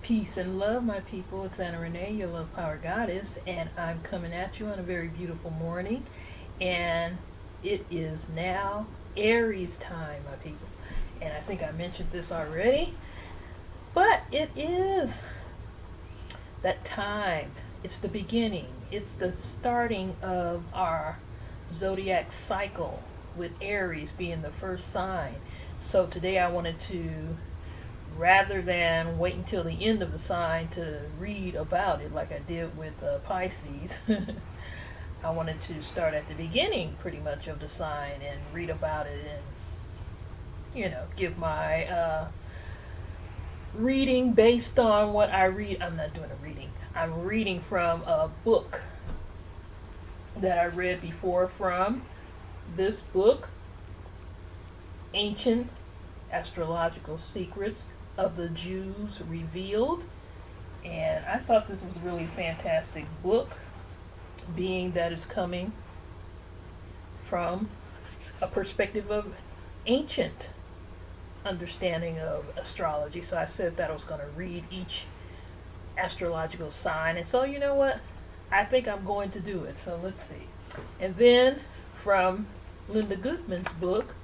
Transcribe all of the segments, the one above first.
Peace and love, my people. It's Anna Renee, your love power goddess, and I'm coming at you on a very beautiful morning. And it is now Aries time, my people. And I think I mentioned this already, but it is that time. It's the beginning, it's the starting of our Zodiac Cycle, with Aries being the first sign. So today I wanted to, rather than wait until the end of the sign to read about it like I did with Pisces, I wanted to start at the beginning pretty much of the sign and read about it and, give my reading based on what I read. I'm not doing a reading. I'm reading from a book that I read before from this book, Ancient Astrological Secrets of the Jews Revealed. And I thought this was a really fantastic book, being that it's coming from a perspective of ancient understanding of astrology. So I said that I was going to read each astrological sign. And so, you know what? I think I'm going to do it. So let's see. And then from Linda Goodman's book,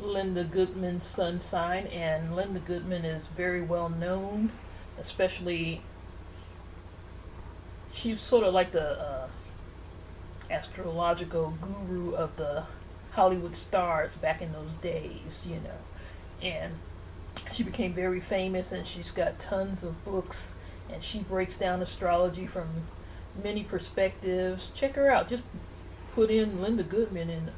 Linda Goodman's sun sign, and Linda Goodman is very well known, especially she's sort of like the astrological guru of the Hollywood stars back in those days, and she became very famous, and she's got tons of books, and she breaks down astrology from many perspectives. Check her out. Just put in Linda Goodman in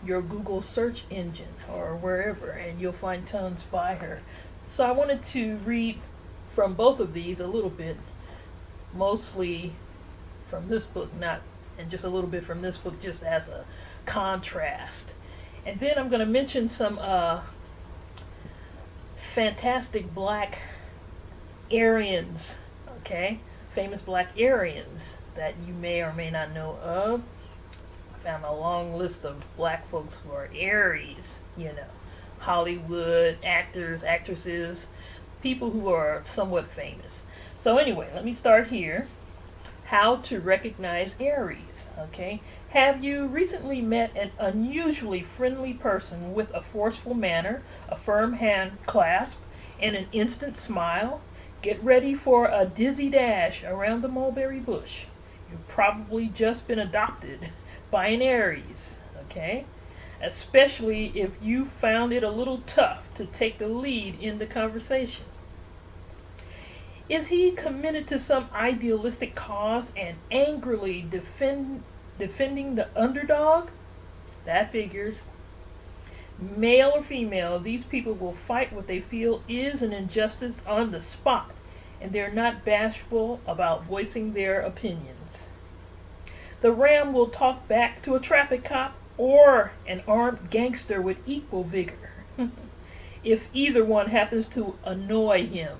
your Google search engine or wherever, and you'll find tons by her. So I wanted to read from both of these a little bit, mostly from this book, and just a little bit from this book, just as a contrast. And then I'm going to mention some fantastic black Aryans, okay? Famous black Aryans that you may or may not know of. Found a long list of black folks who are Aries, Hollywood actors, actresses, people who are somewhat famous. So anyway, let me start here. How to recognize Aries, okay? Have you recently met an unusually friendly person with a forceful manner, a firm hand clasp, and an instant smile? Get ready for a dizzy dash around the mulberry bush. You've probably just been adopted by an Aries, okay? Especially if you found it a little tough to take the lead in the conversation. Is he committed to some idealistic cause and angrily defending the underdog? That figures. Male or female, these people will fight what they feel is an injustice on the spot, and they're not bashful about voicing their opinions. The ram will talk back to a traffic cop or an armed gangster with equal vigor, if either one happens to annoy him.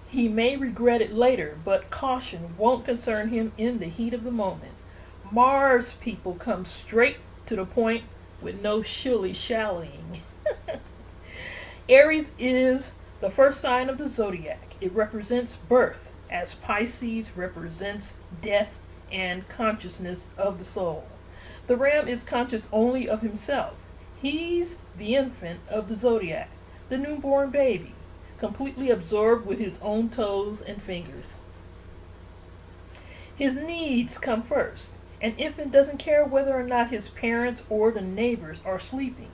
He may regret it later, but caution won't concern him in the heat of the moment. Mars people come straight to the point with no shilly-shallying. Aries is the first sign of the zodiac. It represents birth, as Pisces represents death and consciousness of the soul. The ram is conscious only of himself. He's the infant of the zodiac, the newborn baby, completely absorbed with his own toes and fingers. His needs come first. An infant doesn't care whether or not his parents or the neighbors are sleeping.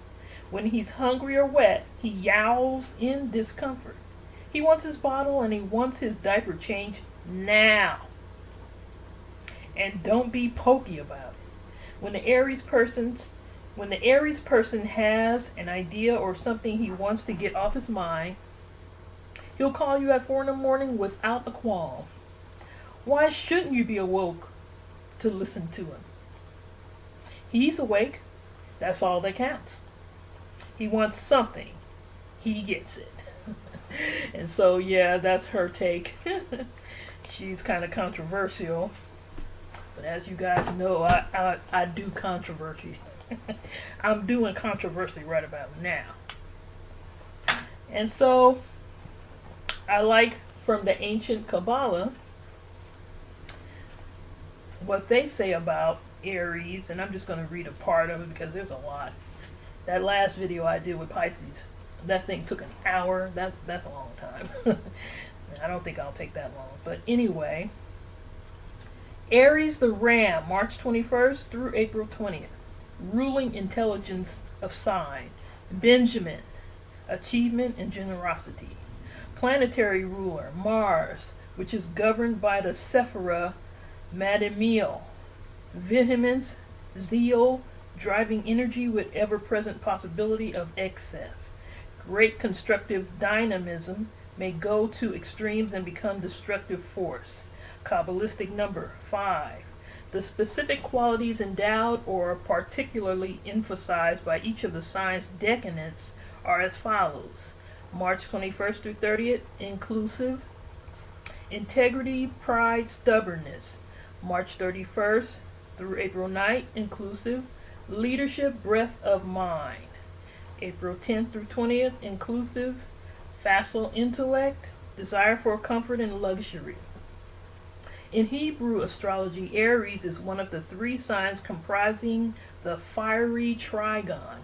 When he's hungry or wet, he yowls in discomfort. He wants his bottle and he wants his diaper changed now. And don't be pokey about it. When the Aries person has an idea or something he wants to get off his mind, he'll call you at 4 in the morning without a qualm. Why shouldn't you be awoke to listen to him? He's awake. That's all that counts. He wants something. He gets it. And so, yeah, that's her take. She's kind of controversial. But as you guys know, I do controversy. I'm doing controversy right about now. And so I like from the ancient Kabbalistic what they say about Aries, and I'm just going to read a part of it because there's a lot. That last video I did with Pisces, that thing took an hour. That's a long time. I don't think I'll take that long. But anyway, Aries the Ram, March 21st through April 20th. Ruling intelligence of sign. Benjamin, achievement and generosity. Planetary ruler, Mars, which is governed by the Sephira Madamiel. Vehemence, zeal, driving energy with ever-present possibility of excess. Great constructive dynamism may go to extremes and become destructive force. Kabbalistic number 5. The specific qualities endowed or particularly emphasized by each of the signs' decanates are as follows. March 21st through 30th, inclusive. Integrity, pride, stubbornness. March 31st through April 9th, inclusive. Leadership, breadth of mind. April 10th through 20th, inclusive. Facile intellect, desire for comfort and luxury. In Hebrew astrology, Aries is one of the 3 signs comprising the fiery trigon.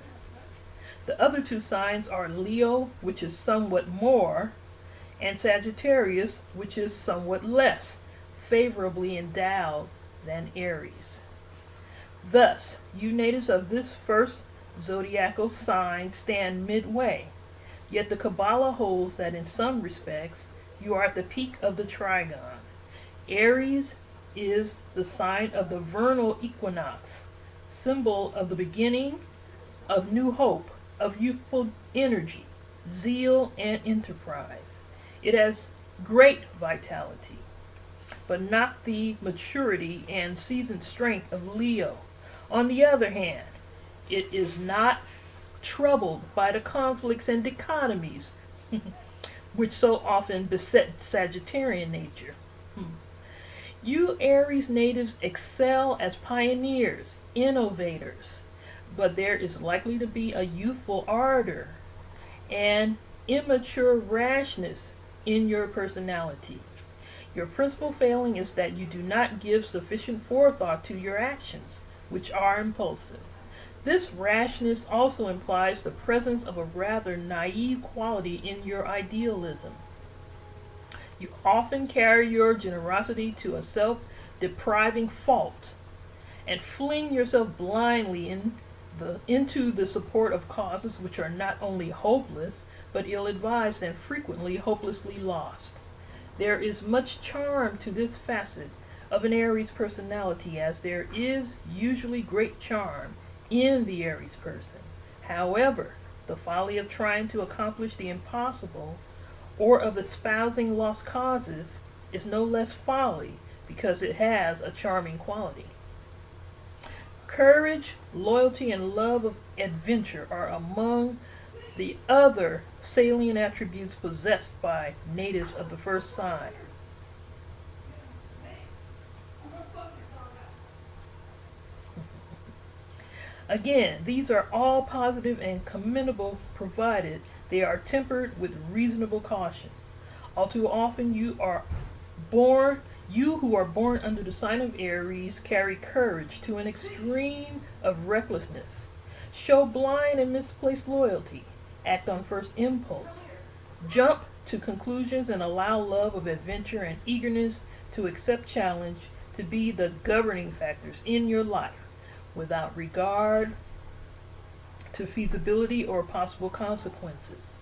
The other 2 signs are Leo, which is somewhat more, and Sagittarius, which is somewhat less favorably endowed than Aries. Thus, you natives of this first zodiacal sign stand midway, yet the Kabbaliah holds that in some respects you are at the peak of the trigon. Aries is the sign of the vernal equinox, symbol of the beginning of new hope, of youthful energy, zeal, and enterprise. It has great vitality, but not the maturity and seasoned strength of Leo. On the other hand, it is not troubled by the conflicts and dichotomies which so often beset Sagittarian nature. You Aries natives excel as pioneers, innovators, but there is likely to be a youthful ardor and immature rashness in your personality. Your principal failing is that you do not give sufficient forethought to your actions, which are impulsive. This rashness also implies the presence of a rather naive quality in your idealism. You often carry your generosity to a self-depriving fault and fling yourself blindly into the support of causes which are not only hopeless, but ill-advised and frequently hopelessly lost. There is much charm to this facet of an Aries personality, as there is usually great charm in the Aries person. However, the folly of trying to accomplish the impossible or of espousing lost causes is no less folly because it has a charming quality. Courage, loyalty, and love of adventure are among the other salient attributes possessed by natives of the first sign. Again, these are all positive and commendable provided they are tempered with reasonable caution. All too often you who are born under the sign of Aries carry courage to an extreme of recklessness, show blind and misplaced loyalty, act on first impulse, jump to conclusions, and allow love of adventure and eagerness to accept challenge to be the governing factors in your life, without regard to feasibility or possible consequences.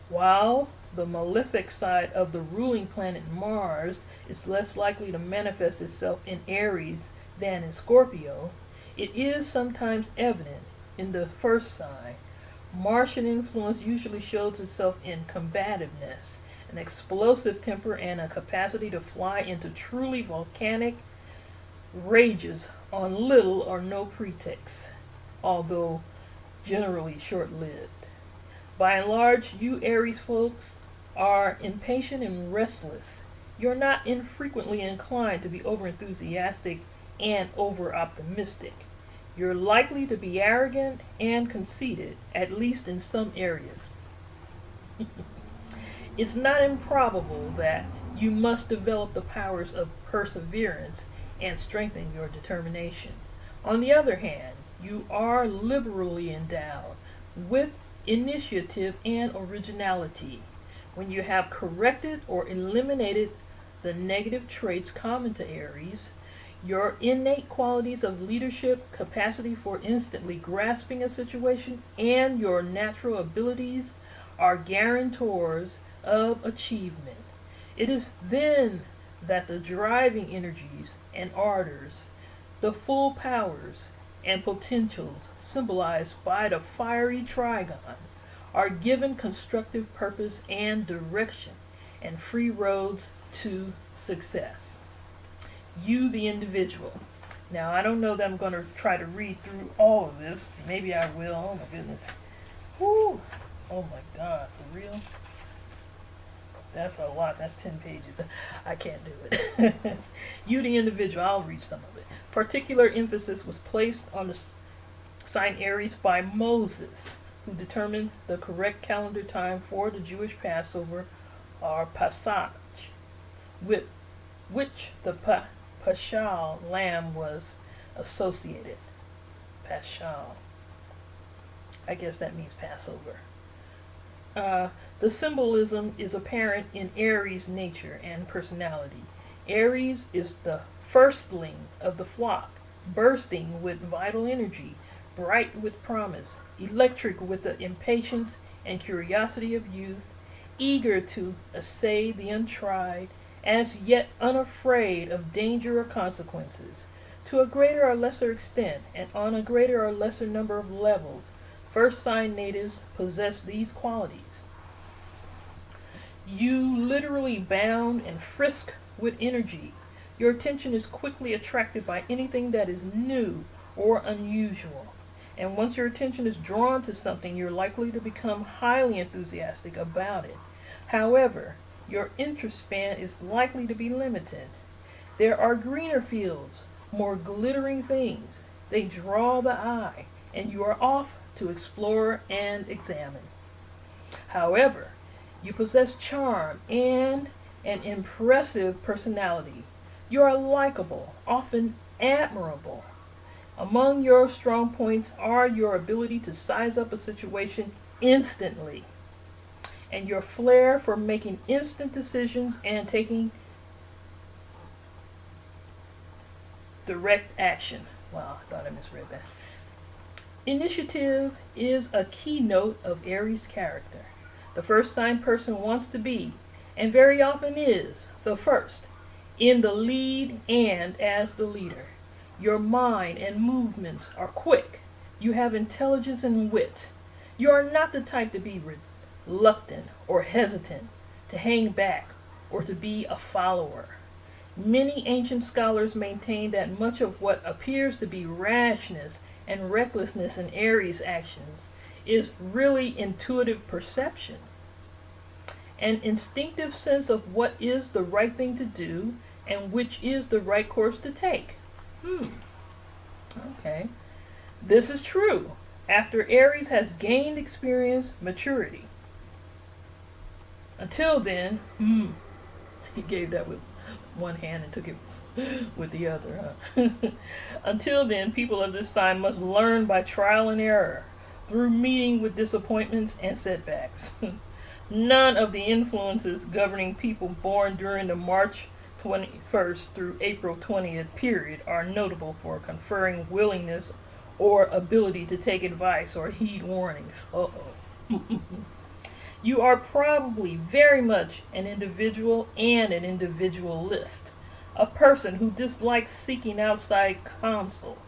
While the malefic side of the ruling planet Mars is less likely to manifest itself in Aries than in Scorpio, it is sometimes evident in the first sign. Martian influence usually shows itself in combativeness, an explosive temper, and a capacity to fly into truly volcanic rages on little or no pretext, although generally short-lived. By and large, you Aries folks are impatient and restless. You're not infrequently inclined to be over-enthusiastic and over-optimistic. You're likely to be arrogant and conceited, at least in some areas. It's not improbable that you must develop the powers of perseverance and strengthen your determination. On the other hand, you are liberally endowed with initiative and originality. When you have corrected or eliminated the negative traits common to Aries, your innate qualities of leadership, capacity for instantly grasping a situation, and your natural abilities are guarantors of achievement. It is then that the driving energies and ardors, the full powers and potentials symbolized by the fiery trigon, are given constructive purpose and direction and free roads to success. You, the individual. Now, I don't know that I'm going to try to read through all of this. Maybe I will. Oh, my goodness. Whoo! Oh, my God. For real? That's a lot. That's 10 pages. I can't do it. You, the individual. I'll read some of it. Particular emphasis was placed on the sign Aries by Moses, who determined the correct calendar time for the Jewish Passover, or Pasach, with which the Paschal lamb was associated. Paschal. I guess that means Passover. The symbolism is apparent in Aries' nature and personality. Aries is the firstling of the flock, bursting with vital energy, bright with promise, electric with the impatience and curiosity of youth, eager to essay the untried, as yet unafraid of danger or consequences. To a greater or lesser extent, and on a greater or lesser number of levels, first sign natives possess these qualities. You literally bound and frisk with energy. Your attention is quickly attracted by anything that is new or unusual. And once your attention is drawn to something, you're likely to become highly enthusiastic about it. However, your interest span is likely to be limited. There are greener fields, more glittering things. They draw the eye, and you are off to explore and examine. However, you possess charm and an impressive personality. You are likable, often admirable. Among your strong points are your ability to size up a situation instantly, and your flair for making instant decisions and taking direct action. Wow, I thought I misread that. Initiative is a keynote of Aries' character. The first sign person wants to be, and very often is, the first, in the lead and as the leader. Your mind and movements are quick. You have intelligence and wit. You are not the type to be reluctant or hesitant, to hang back, or to be a follower. Many ancient scholars maintain that much of what appears to be rashness and recklessness in Aries' actions is really intuitive perception, an instinctive sense of what is the right thing to do and which is the right course to take. Okay. This is true after Aries has gained experience, maturity. Until then, he gave that with one hand and took it with the other. Until then, people of this sign must learn by trial and error, through meeting with disappointments and setbacks. None of the influences governing people born during the March 21st through April 20th period are notable for conferring willingness or ability to take advice or heed warnings. You are probably very much an individual and an individualist, a person who dislikes seeking outside counsel.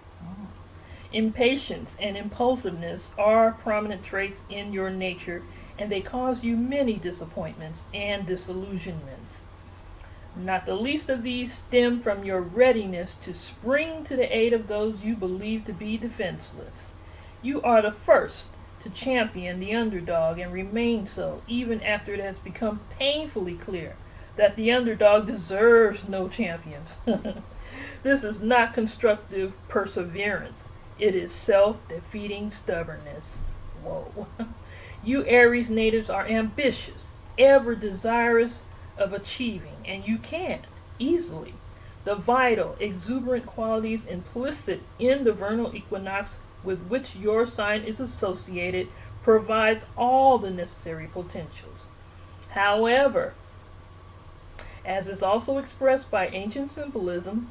Impatience and impulsiveness are prominent traits in your nature, and they cause you many disappointments and disillusionments. Not the least of these stem from your readiness to spring to the aid of those you believe to be defenseless. You are the first to champion the underdog and remain so, even after it has become painfully clear that the underdog deserves no champions. This is not constructive perseverance. It is self-defeating stubbornness. Whoa. You Aries natives are ambitious, ever desirous of achieving, and you can easily. The vital, exuberant qualities implicit in the vernal equinox with which your sign is associated provides all the necessary potentials. However, as is also expressed by ancient symbolism,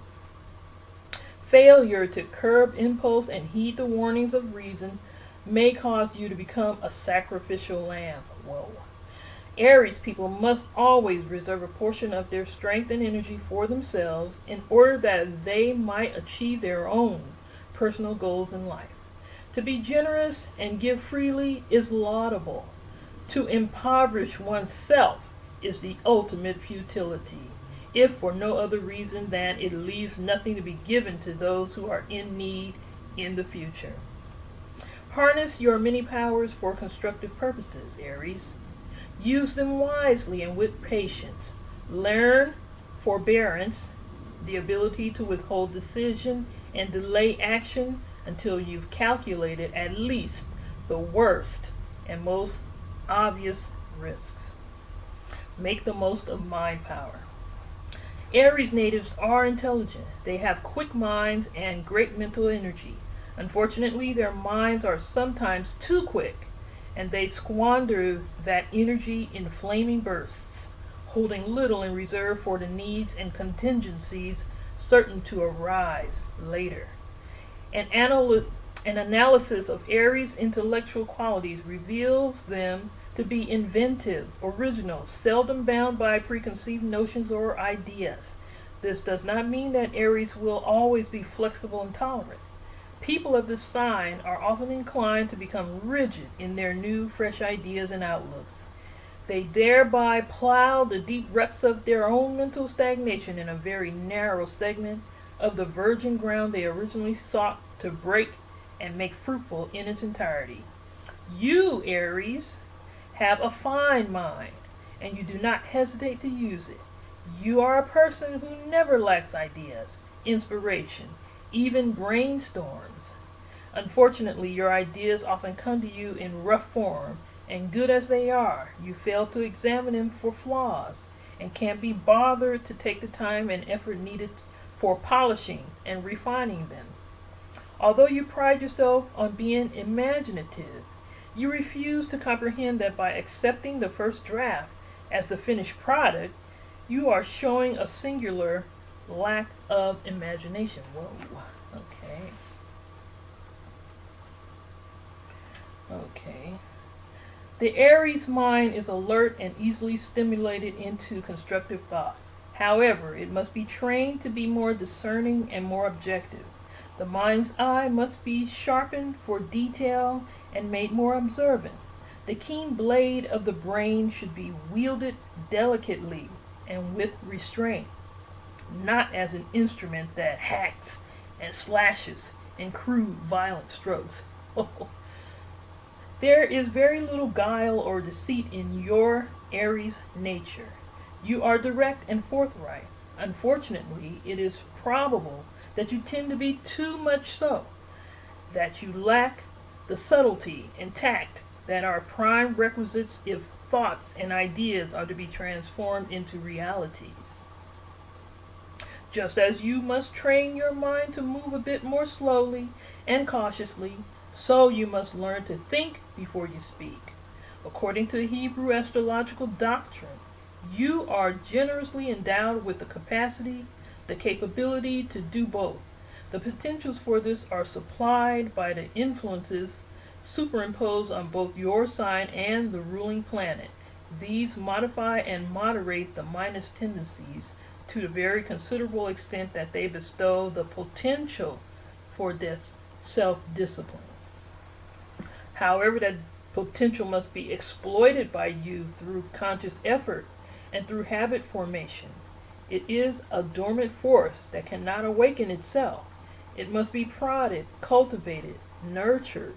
failure to curb impulse and heed the warnings of reason may cause you to become a sacrificial lamb. Whoa. Aries people must always reserve a portion of their strength and energy for themselves in order that they might achieve their own personal goals in life. To be generous and give freely is laudable. To impoverish oneself is the ultimate futility, if for no other reason than it leaves nothing to be given to those who are in need in the future. Harness your many powers for constructive purposes, Aries. Use them wisely and with patience. Learn forbearance, the ability to withhold decision and delay action until you've calculated at least the worst and most obvious risks. Make the most of mind power. Aries natives are intelligent. They have quick minds and great mental energy. Unfortunately, their minds are sometimes too quick, and they squander that energy in flaming bursts, holding little in reserve for the needs and contingencies certain to arise later. An analysis of Aries' intellectual qualities reveals them to be inventive, original, seldom bound by preconceived notions or ideas. This does not mean that Aries will always be flexible and tolerant. People of this sign are often inclined to become rigid in their new, fresh ideas and outlooks. They thereby plow the deep ruts of their own mental stagnation in a very narrow segment of the virgin ground they originally sought to break and make fruitful in its entirety. You, Aries, have a fine mind, and you do not hesitate to use it. You are a person who never lacks ideas, inspiration, even brainstorms. Unfortunately, your ideas often come to you in rough form, and good as they are, you fail to examine them for flaws, and can't be bothered to take the time and effort needed for polishing and refining them. Although you pride yourself on being imaginative, you refuse to comprehend that by accepting the first draft as the finished product, you are showing a singular lack of imagination. Whoa. Okay. The Aries mind is alert and easily stimulated into constructive thought. However, it must be trained to be more discerning and more objective. The mind's eye must be sharpened for detail and made more observant. The keen blade of the brain should be wielded delicately and with restraint, not as an instrument that hacks and slashes in crude, violent strokes. There is very little guile or deceit in your Aries nature. You are direct and forthright. Unfortunately, it is probable that you tend to be too much so, that you lack the subtlety and tact that are prime requisites if thoughts and ideas are to be transformed into realities. Just as you must train your mind to move a bit more slowly and cautiously, so you must learn to think before you speak. According to Hebrew astrological doctrine, you are generously endowed with the capacity, the capability to do both. The potentials for this are supplied by the influences superimposed on both your sign and the ruling planet. These modify and moderate the minus tendencies to the very considerable extent that they bestow the potential for this self-discipline. However, that potential must be exploited by you through conscious effort and through habit formation. It is a dormant force that cannot awaken itself. It must be prodded, cultivated, nurtured.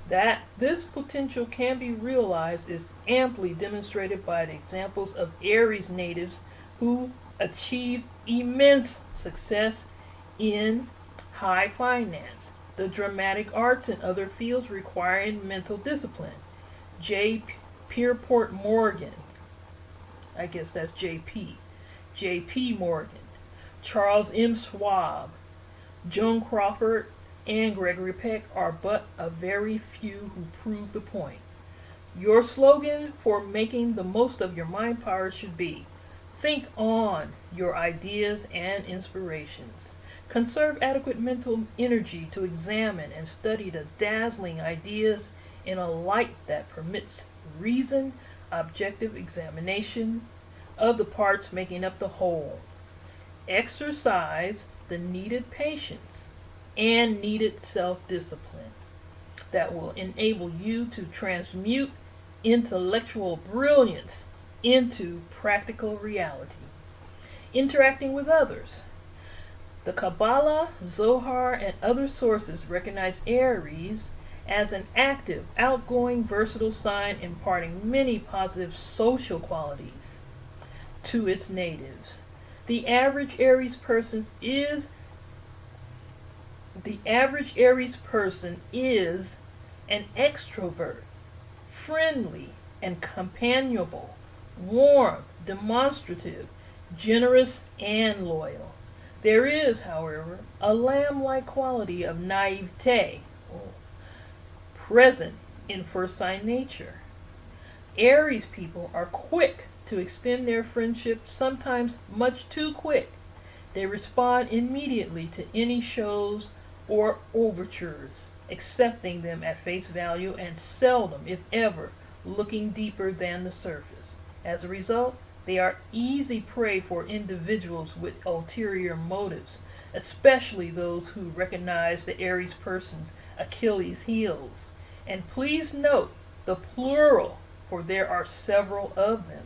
That this potential can be realized is amply demonstrated by the examples of Aries natives who achieved immense success in high finance, the dramatic arts, and other fields requiring mental discipline. J. Pierpont Morgan, I guess that's JP, J.P. Morgan, Charles M. Schwab, Joan Crawford, and Gregory Peck are but a very few who prove the point. Your slogan for making the most of your mind power should be, think on your ideas and inspirations. Conserve adequate mental energy to examine and study the dazzling ideas in a light that permits reason, objective examination of the parts making up the whole. Exercise the needed patience and needed self-discipline that will enable you to transmute intellectual brilliance into practical reality. Interacting with others. The Kabbalistic, Zohar, and other sources recognize Aries as an active, outgoing, versatile sign imparting many positive social qualities to its natives. The average Aries person is an extrovert, friendly and companionable, warm, demonstrative, generous, and loyal. There is, however, a lamb-like quality of naivete present in first sign nature. Aries people are quick to extend their friendship, sometimes much too quick. They respond immediately to any shows or overtures, accepting them at face value and seldom, if ever, looking deeper than the surface. As a result, they are easy prey for individuals with ulterior motives, especially those who recognize the Aries person's Achilles heels. And please note the plural, for there are several of them.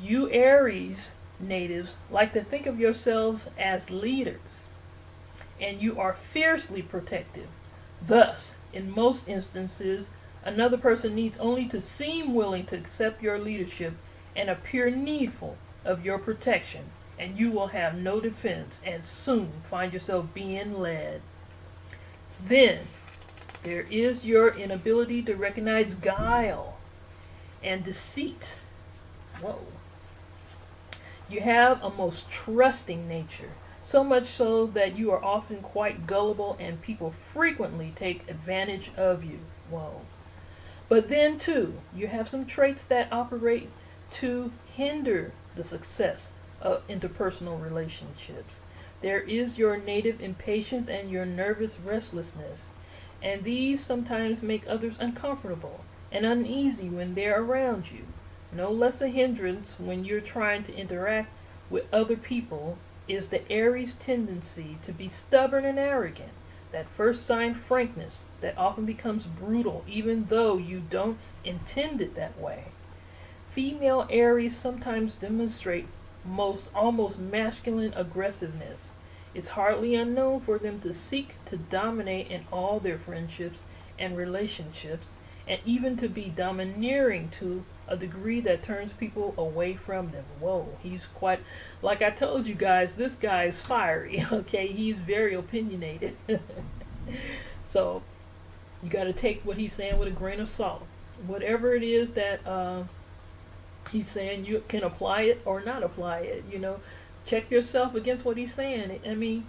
You Aries natives like to think of yourselves as leaders, and you are fiercely protective. Thus, in most instances, another person needs only to seem willing to accept your leadership and appear needful of your protection, and you will have no defense and soon find yourself being led. Then, there is your inability to recognize guile and deceit. Whoa. You have a most trusting nature, so much so that you are often quite gullible and people frequently take advantage of you. Whoa. But then, too, you have some traits that operate to hinder the success of interpersonal relationships. There is your native impatience and your nervous restlessness, and these sometimes make others uncomfortable and uneasy when they're around you. No less a hindrance when you're trying to interact with other people is the Aries tendency to be stubborn and arrogant, that first sign frankness that often becomes brutal even though you don't intend it that way. Female Aries sometimes demonstrate almost masculine aggressiveness. It's hardly unknown for them to seek to dominate in all their friendships and relationships, and even to be domineering to a degree that turns people away from them. Whoa, he's quite, like I told you guys, this guy is fiery, okay? He's very opinionated. So, you got to take what he's saying with a grain of salt. Whatever it is that he's saying, you can apply it or not apply it, you know. Check yourself against what he's saying. I mean,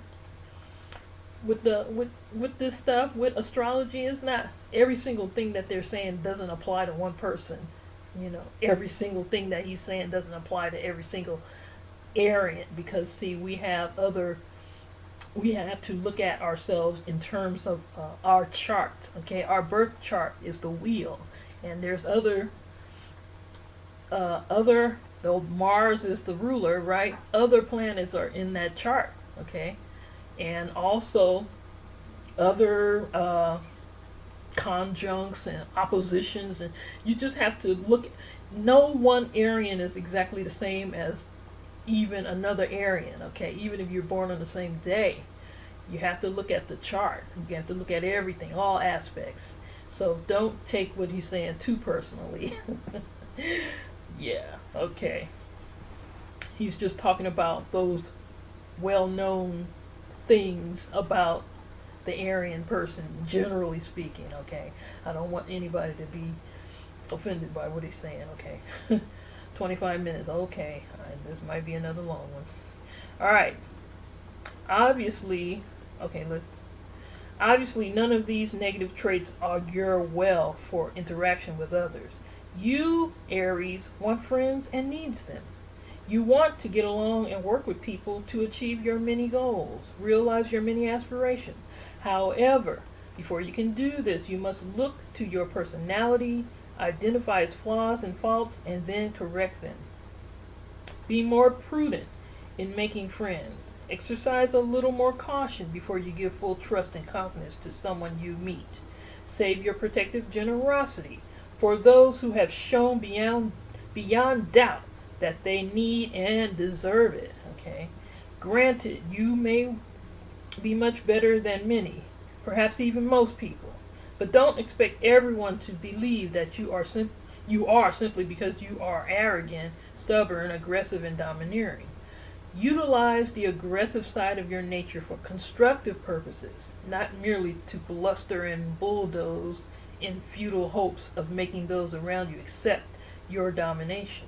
with this stuff, with astrology, it's not every single thing that they're saying doesn't apply to one person. You know, every single thing that he's saying doesn't apply to every single Arian, because see, we have to look at ourselves in terms of our chart. Okay, our birth chart is the wheel, and there's though Mars is the ruler, right? Other planets are in that chart, okay? And also other conjuncts and oppositions, and you just have to look. No one Arian is exactly the same as even another Arian, okay? Even if you're born on the same day, you have to look at the chart. You have to look at everything, all aspects. So don't take what he's saying too personally. Yeah, okay. He's just talking about those well-known things about the Aryan person, generally speaking, okay? I don't want anybody to be offended by what he's saying, okay? 25 minutes, okay. This might be another long one. Alright. Obviously, obviously none of these negative traits augur well for interaction with others. You, Aries, want friends and needs them. You want to get along and work with people to achieve your many goals, realize your many aspirations. However, before you can do this, you must look to your personality, identify its flaws and faults, and then correct them. Be more prudent in making friends. Exercise a little more caution before you give full trust and confidence to someone you meet. Save your protective generosity for those who have shown beyond doubt that they need and deserve it. Okay? Granted, you may be much better than many, perhaps even most people, but don't expect everyone to believe that you are simply because you are arrogant, stubborn, aggressive, and domineering. Utilize the aggressive side of your nature for constructive purposes, not merely to bluster and bulldoze in futile hopes of making those around you accept your domination.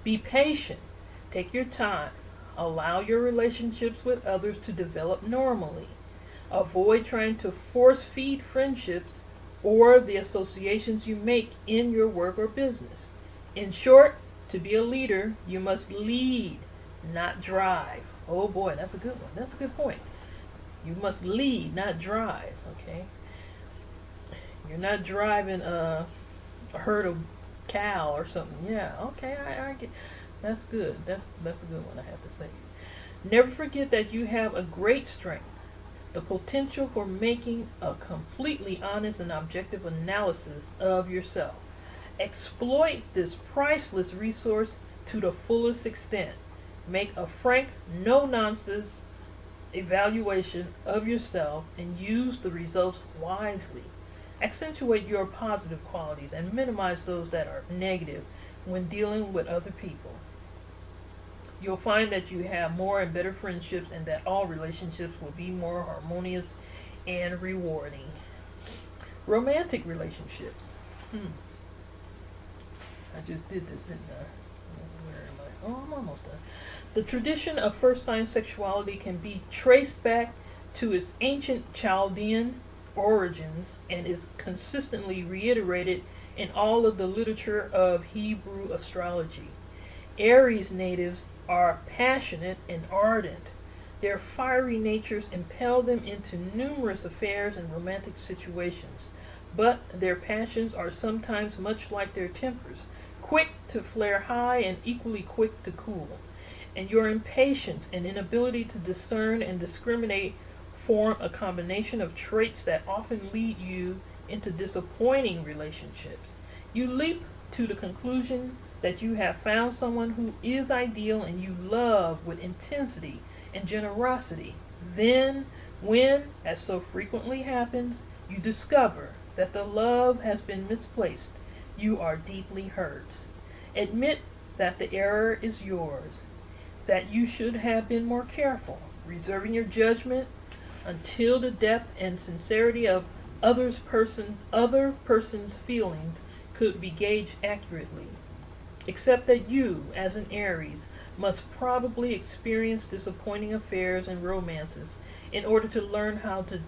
Be patient. Take your time. Allow your relationships with others to develop normally. Avoid trying to force-feed friendships or the associations you make in your work or business. In short, to be a leader, you must lead, not drive. Oh boy, that's a good one. That's a good point. You must lead, not drive, okay? You're not driving a herd of cow or something. Yeah, okay, I get. That's good. That's a good one, I have to say. Never forget that you have a great strength, the potential for making a completely honest and objective analysis of yourself. Exploit this priceless resource to the fullest extent. Make a frank, no-nonsense evaluation of yourself and use the results wisely. Accentuate your positive qualities and minimize those that are negative when dealing with other people. You'll find that you have more and better friendships and that all relationships will be more harmonious and rewarding. Romantic relationships. I just did this, didn't I? Where am I? Oh, I'm almost done. The tradition of first sign sexuality can be traced back to its ancient Chaldean origins and is consistently reiterated in all of the literature of Hebrew astrology. Aries natives are passionate and ardent. Their fiery natures impel them into numerous affairs and romantic situations, but their passions are sometimes much like their tempers, quick to flare high and equally quick to cool. And your impatience and inability to discern and discriminate form a combination of traits that often lead you into disappointing relationships. You leap to the conclusion that you have found someone who is ideal and you love with intensity and generosity. Then, when, as so frequently happens, you discover that the love has been misplaced, you are deeply hurt. Admit that the error is yours, that you should have been more careful, reserving your judgment until the depth and sincerity of other person's feelings could be gauged accurately. Except that you, as an Aries, must probably experience disappointing affairs and romances in order to learn how to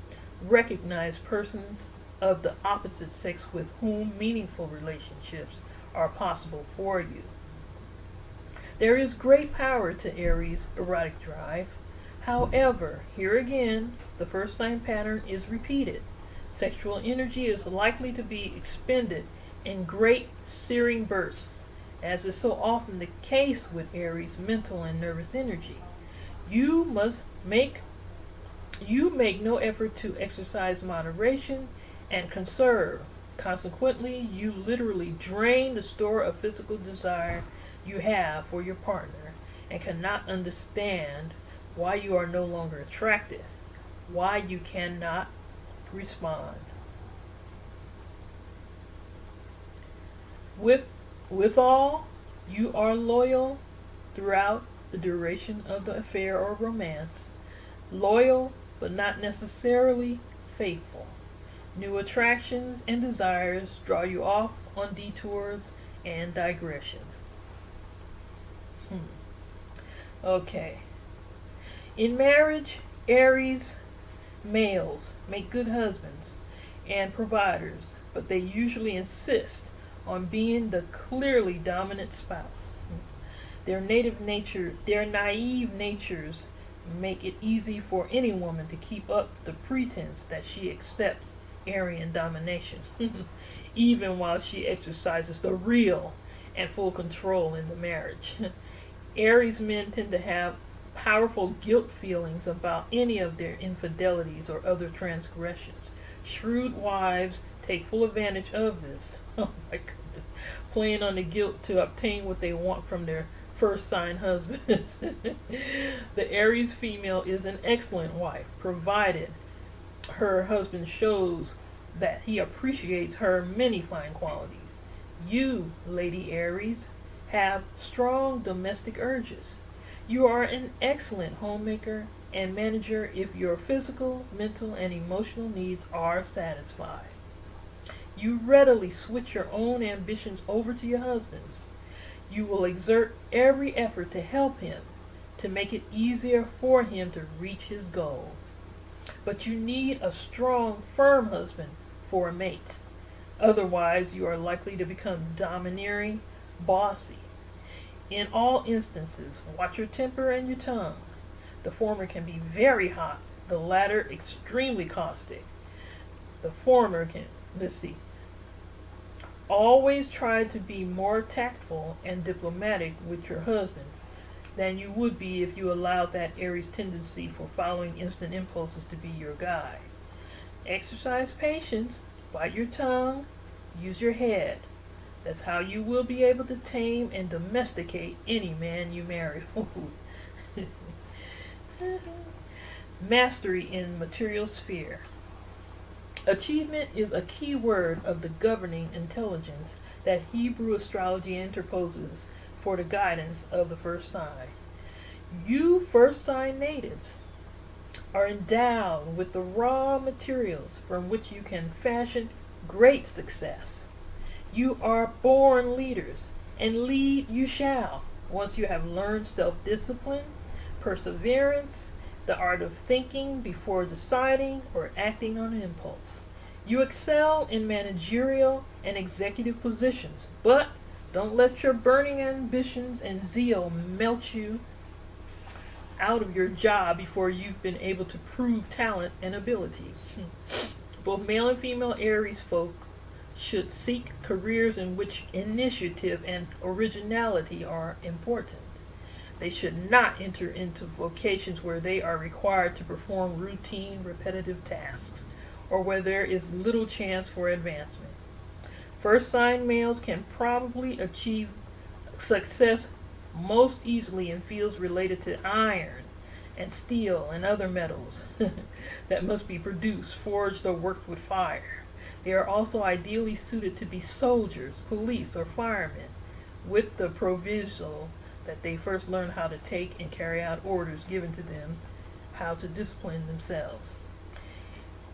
recognize persons of the opposite sex with whom meaningful relationships are possible for you. There is great power to Aries' erotic drive. However, here again, the first sign pattern is repeated. Sexual energy is likely to be expended in great searing bursts, as is so often the case with Aries' mental and nervous energy. You make no effort to exercise moderation and conserve. Consequently, you literally drain the store of physical desire you have for your partner and cannot understand why you are no longer attracted, why you cannot respond. Withal, you are loyal throughout the duration of the affair or romance. Loyal, but not necessarily faithful. New attractions and desires draw you off on detours and digressions. Okay. In marriage, Aries males make good husbands and providers, but they usually insist on being the clearly dominant spouse. Their naive natures make it easy for any woman to keep up the pretense that she accepts Aryan domination, even while she exercises the real and full control in the marriage. Aries men tend to have powerful guilt feelings about any of their infidelities or other transgressions. Shrewd wives take full advantage of this. Oh my goodness. Playing on the guilt to obtain what they want from their first sign husbands. The Aries female is an excellent wife, provided her husband shows that he appreciates her many fine qualities. You, Lady Aries, have strong domestic urges. You are an excellent homemaker and manager if your physical, mental, and emotional needs are satisfied. You readily switch your own ambitions over to your husband's. You will exert every effort to help him, to make it easier for him to reach his goals. But you need a strong, firm husband for a mate. Otherwise, you are likely to become domineering, bossy. In all instances, watch your temper and your tongue. The former can be very hot, the latter extremely caustic. The former can, always try to be more tactful and diplomatic with your husband than you would be if you allowed that Aries tendency for following instant impulses to be your guide. Exercise patience, bite your tongue, use your head. That's how you will be able to tame and domesticate any man you marry. Mastery in material sphere. Achievement is a key word of the governing intelligence that Hebrew astrology interposes for the guidance of the first sign. You first sign natives are endowed with the raw materials from which you can fashion great success. You are born leaders, and lead you shall, once you have learned self-discipline, perseverance, the art of thinking before deciding or acting on impulse. You excel in managerial and executive positions, but don't let your burning ambitions and zeal melt you out of your job before you've been able to prove talent and ability. Both male and female Aries folk should seek careers in which initiative and originality are important. They should not enter into vocations where they are required to perform routine, repetitive tasks, or where there is little chance for advancement. First sign males can probably achieve success most easily in fields related to iron and steel and other metals that must be produced, forged, or worked with fire. They are also ideally suited to be soldiers, police, or firemen, with the proviso that they first learn how to take and carry out orders given to them, how to discipline themselves.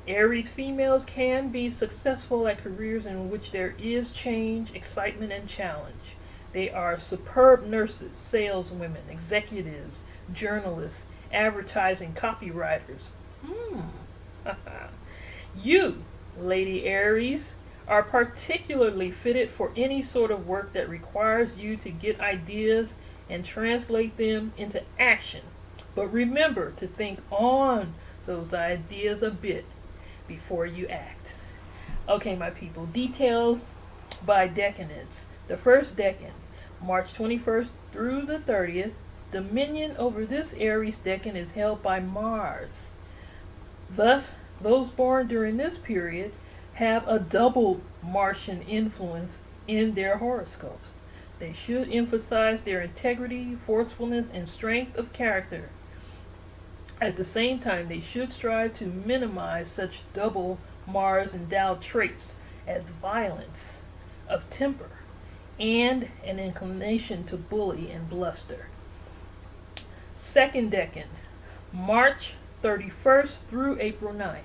Aries females can be successful at careers in which there is change, excitement, and challenge. They are superb nurses, saleswomen, executives, journalists, advertising copywriters. You, Lady Aries, are particularly fitted for any sort of work that requires you to get ideas and translate them into action. But remember to think on those ideas a bit before you act. Okay, my people, details by decanates. The first decan, March 21st through the 30th, dominion over this Aries decan is held by Mars. Thus, those born during this period have a double Martian influence in their horoscopes. They should emphasize their integrity, forcefulness, and strength of character. At the same time, they should strive to minimize such double Mars-endowed traits as violence of temper and an inclination to bully and bluster. Second decan, March 31st through April 9th.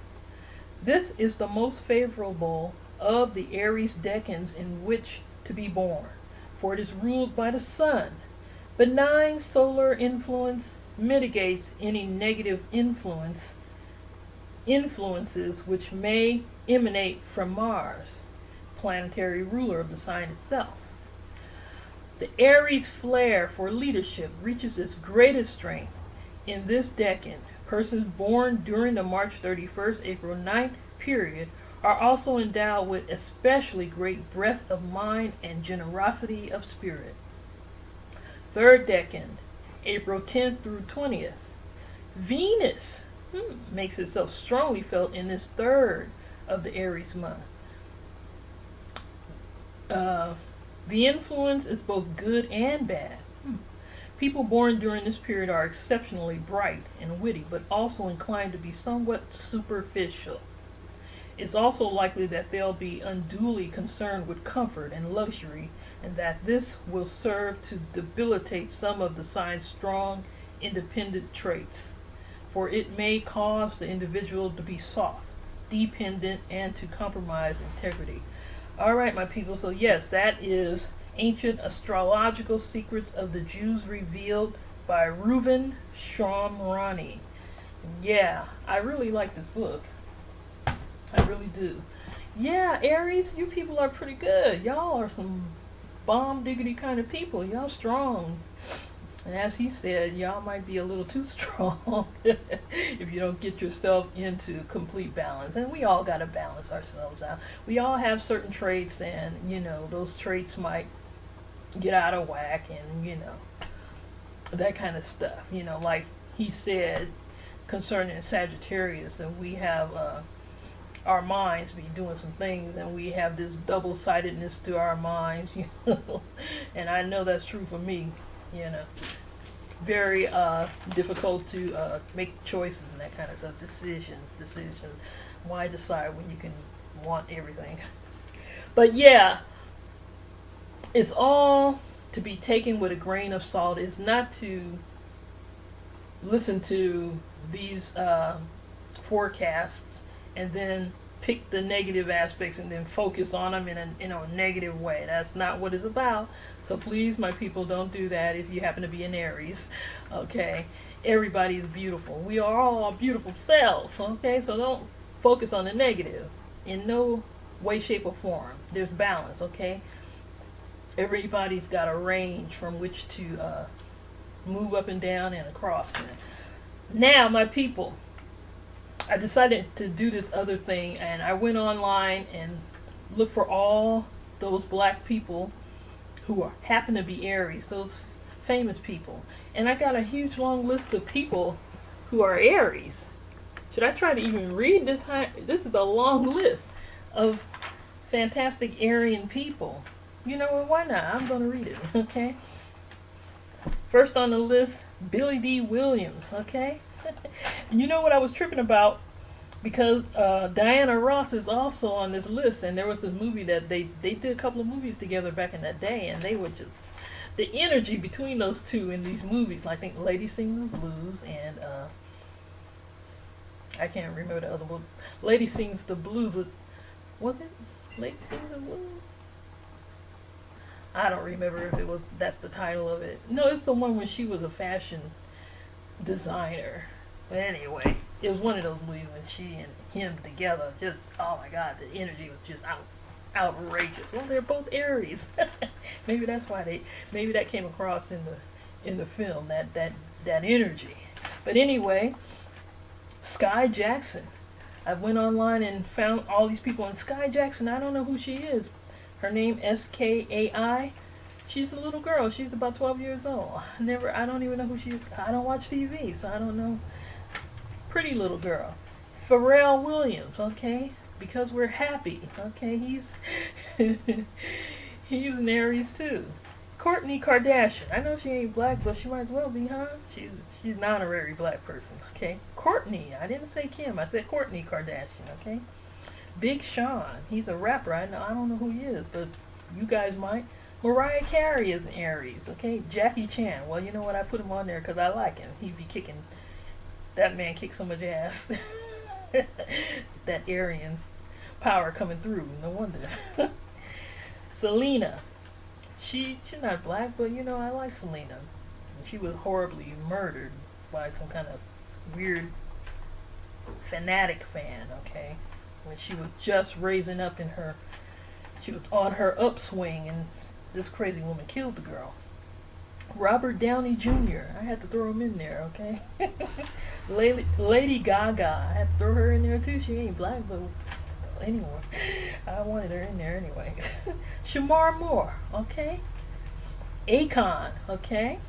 This is the most favorable of the Aries decans in which to be born, for it is ruled by the sun. Benign solar influence mitigates any negative influences which may emanate from Mars, planetary ruler of the sign itself. The Aries flair for leadership reaches its greatest strength in this decan. Persons born during the March 31st, April 9th period are also endowed with especially great breadth of mind and generosity of spirit. Third decan, April 10th through 20th. Venus makes itself strongly felt in this third of the Aries month. The influence is both good and bad. People born during this period are exceptionally bright and witty, but also inclined to be somewhat superficial. It's also likely that they'll be unduly concerned with comfort and luxury, and that this will serve to debilitate some of the sign's strong, independent traits, for it may cause the individual to be soft, dependent, and to compromise integrity. All right, my people, so yes, that is Ancient Astrological Secrets of the Jews Revealed by Reuven Shomroni. Yeah, I really like this book. I really do. Yeah, Aries, you people are pretty good. Y'all are some bomb diggity kind of people. Y'all strong. And as he said, y'all might be a little too strong if you don't get yourself into complete balance. And we all got to balance ourselves out. We all have certain traits, and, you know, those traits might get out of whack, and, you know, that kind of stuff. You know, like he said concerning Sagittarius, and we have our minds be doing some things, and we have this double-sidedness to our minds, you know. And I know that's true for me, you know. Very difficult to make choices and that kind of stuff. Decisions. Why decide when you can want everything? But yeah, it's all to be taken with a grain of salt. It's not to listen to these forecasts and then pick the negative aspects and then focus on them in a negative way. That's not what it's about. So please, my people, don't do that if you happen to be an Aries. Okay? Everybody is beautiful. We are all our beautiful selves. Okay? So don't focus on the negative in no way, shape, or form. There's balance. Okay? Everybody's got a range from which to move up and down and across. Now, my people, I decided to do this other thing, and I went online and looked for all those black people who happen to be Aries, those famous people. And I got a huge long list of people who are Aries. Should I try to even read this? This is a long list of fantastic Aryan people. You know what, why not? I'm going to read it, okay? First on the list, Billy D. Williams, okay? You know what I was tripping about? Because Diana Ross is also on this list, and there was this movie that they did a couple of movies together back in that day, and they were just, the energy between those two in these movies, I think Lady Sings the Blues, and I can't remember the other one. Lady Sings the Blues, was it Lady Sings the Blues? I don't remember if it was, that's the title of it. No, it's the one when she was a fashion designer. But anyway, it was one of those movies when she and him together, just, oh my God, the energy was just outrageous. Well, they're both Aries. Maybe that's why maybe that came across in the film, that energy. But anyway, Sky Jackson. I went online and found all these people, and Sky Jackson, I don't know who she is. Her name SKAI. She's a little girl. She's about 12 years old. I don't even know who she is. I don't watch TV, so I don't know. Pretty little girl. Pharrell Williams, okay? Because we're happy, okay? He's he's an Aries too. Kourtney Kardashian. I know she ain't black, but she might as well be, huh? She's not a very black person, okay? Kourtney. I didn't say Kim. I said Kourtney Kardashian, okay? Big Sean. He's a rapper. I don't know who he is, but you guys might. Mariah Carey is an Aries, okay? Jackie Chan. Well, you know what? I put him on there because I like him. He be kicking. That man kicks so much ass. That Aryan power coming through. No wonder. Selena. She's not black, but you know I like Selena. She was horribly murdered by some kind of weird fanatic fan. Okay, when she was just raising up in her, she was on her upswing, and this crazy woman killed the girl. Robert Downey Jr. I had to throw him in there, okay? Lady Gaga. I had to throw her in there too. She ain't black, but anyway, I wanted her in there anyway. Shamar Moore, okay? Akon, okay?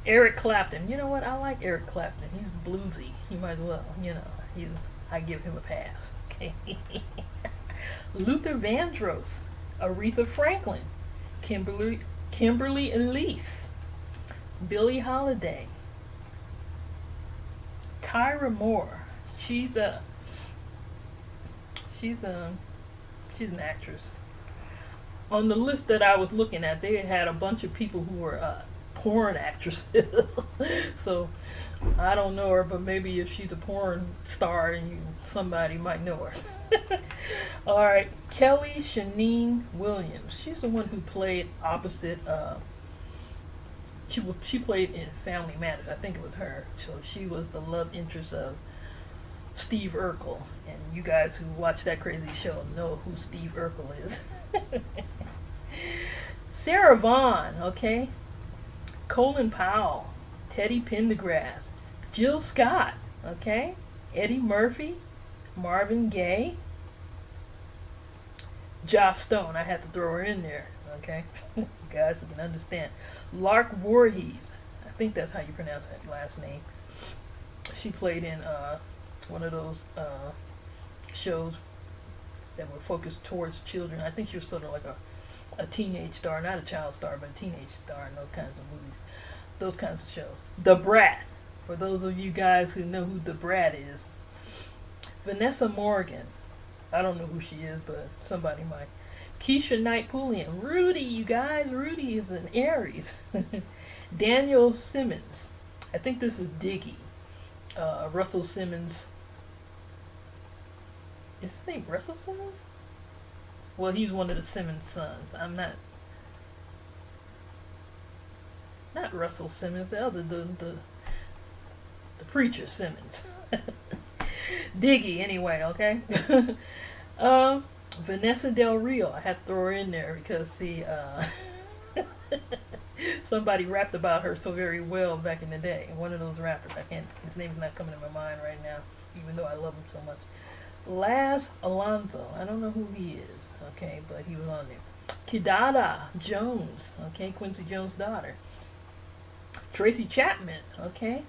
Eric Clapton. You know what? I like Eric Clapton. He's bluesy. He might as well, you know. I give him a pass. Okay. Luther Vandross, Aretha Franklin, Kimberly Elise, Billie Holiday, Tyra Moore. She's an actress. On the list that I was looking at, they had a bunch of people who were porn actresses. So I don't know her, but maybe if she's a porn star, and somebody might know her. All right, Kelly Shaneen Williams. She's the one who played opposite. She played in Family Matters. I think it was her. So she was the love interest of Steve Urkel, and you guys who watch that crazy show know who Steve Urkel is. Sarah Vaughan, okay. Colin Powell, Teddy Pendergrass, Jill Scott, okay. Eddie Murphy, Marvin Gaye, Joss Stone. I had to throw her in there, okay. You guys can understand. Lark Voorhees, I think that's how you pronounce that last name. She played in one of those shows that were focused towards children. I think she was sort of like a teenage star, not a child star, but a teenage star in those kinds of movies, those kinds of shows. The Brat, for those of you guys who know who The Brat is. Vanessa Morgan, I don't know who she is, but somebody might. Keisha Knight Pulliam, Rudy, you guys, Rudy is an Aries. Daniel Simmons, I think this is Diggy. Russell Simmons. Is his name Russell Simmons? Well, he's one of the Simmons sons. I'm not Russell Simmons, the other, the preacher Simmons. Diggy, anyway, okay? Vanessa Del Rio, I had to throw her in there because, see, somebody rapped about her so very well back in the day. One of those rappers, his name's not coming to my mind right now, even though I love him so much. Laz Alonso, I don't know who he is, okay, but he was on there. Kidada Jones, okay, Quincy Jones' daughter. Tracy Chapman, okay,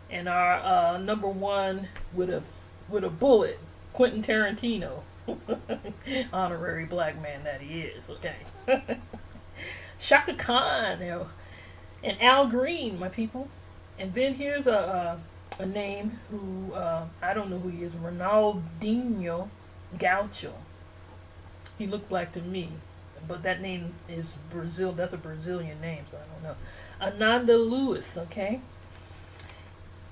and our number one with a bullet, Quentin Tarantino, honorary black man that he is, okay. Shaka Khan, and Al Green, my people. And then here's a name who I don't know who he is, Ronaldinho Gaucho. He looked black to me, but that name is Brazil. That's a Brazilian name, so I don't know. Ananda Lewis, okay,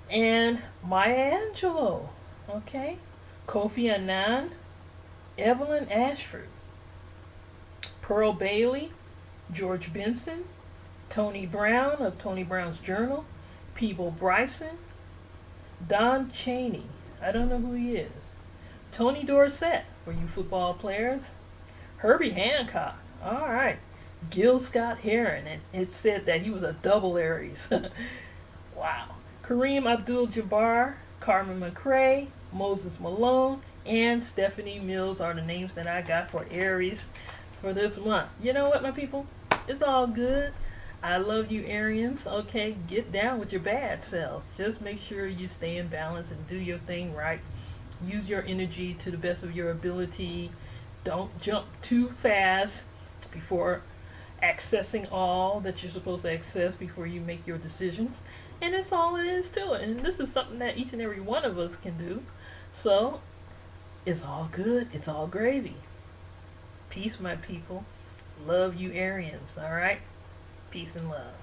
and Maya Angelou, okay, Kofi Annan, Evelyn Ashford, Pearl Bailey, George Benson, Tony Brown of Tony Brown's Journal, Peeble Bryson, Don Chaney, I don't know who he is, Tony Dorsett, for you football players, Herbie Hancock, alright, Gil Scott-Heron, and it said that he was a double Aries. Wow. Kareem Abdul-Jabbar, Carmen McRae, Moses Malone, and Stephanie Mills are the names that I got for Aries for this month. You know what, my people? It's all good. I love you, Arians. Okay, get down with your bad selves. Just make sure you stay in balance and do your thing right. Use your energy to the best of your ability. Don't jump too fast before accessing all that you're supposed to access before you make your decisions. And that's all it is to it. And this is something that each and every one of us can do. So, it's all good. It's all gravy. Peace, my people. Love you, Arians. All right? Peace and love.